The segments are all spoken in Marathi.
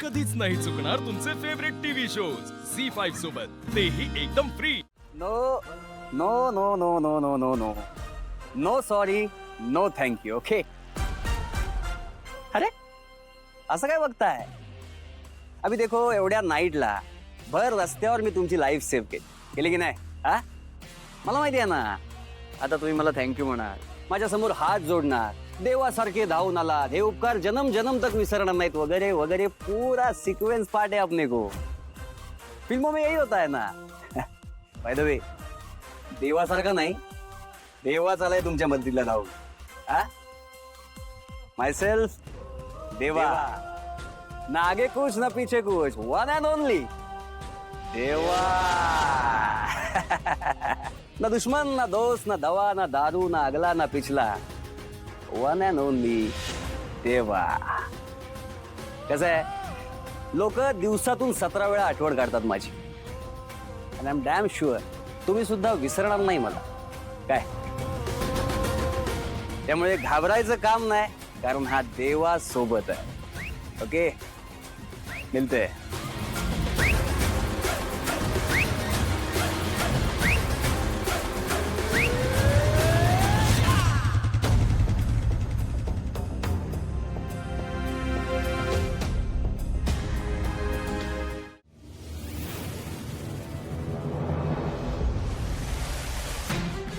कधीच नाही चुकणार तुमचे फेवरेट टीव्ही शोज झी5 सोबत, तेही एकदम free. No no no no no no no no no sorry no thank you. Okay. अरे असं काय बघताय? अभि देखो, एवढ्या नाईटला भर रस्त्यावर मी तुमची लाईफ सेव्ह केली की नाही? हा, मला माहिती आहे ना. आता तुम्ही मला थँक्यू म्हणाल, माझ्या समोर हात जोडणार, देवासारखे धावून आला, हे उपकार जन्म जन्म तक विसरणार नाहीत वगैरे वगैरे. पूरा सिक्वेन्स पार्ट है अपने को. फिल्मों में यही होता है ना. बाय द वे, देवासारखा नाही, देवा चालाय तुमच्या मदतीला धावून. हा, माय सेल्फ देवा. ना आगे कुछ ना पीछे कुछ, वन एंड ओनली देवा. ना दुश्मन ना दोस्त ना दवा ना दारू ना अगला ना पिछला, वन एंड ओनली देवा. कसं आहे, लोक दिवसातून 17 वेळा आठवण काढतात माझी. आणि आय एम डॅम शुअर तुम्ही सुद्धा विसरणार नाही मला. काय, त्यामुळे घाबरायचं काम नाही, कारण हा देवा सोबत आहे. ओके, मिलते हैं.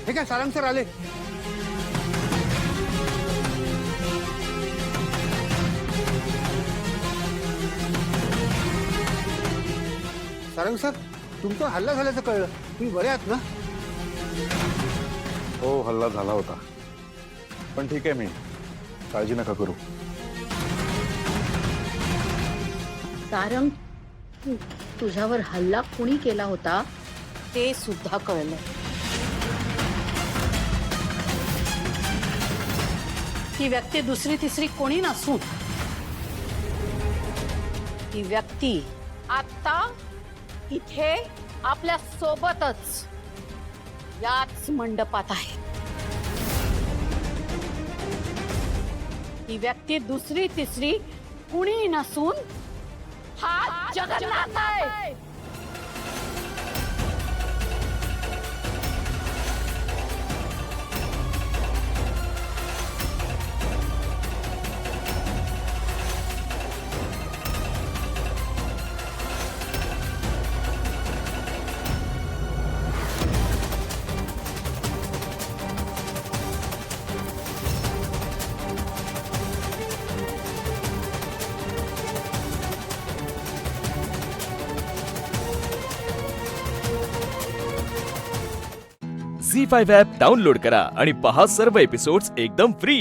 हे काय, सारंग सर आले. सारंग सर, तुमचा हल्ला झाल्याचं कळलं. तुम्ही बरे आहात ना? हो, हल्ला झाला होता, पण ठीक आहे मी. काळजी नका करू. सारंग, तुझ्यावर हल्ला कुणी केला होता ते सुद्धा कळलं. ही व्यक्ती दुसरी तिसरी कोणी नसून, ही व्यक्ती आता इथे आपल्या सोबतच याच मंडपात आहे. ही व्यक्ती दुसरी तिसरी कुणी नसून हा जगन्नाथ आहे. झी5 ॲप डाउनलोड करा आणि पहा सर्व एपिसोड्स एकदम फ्री.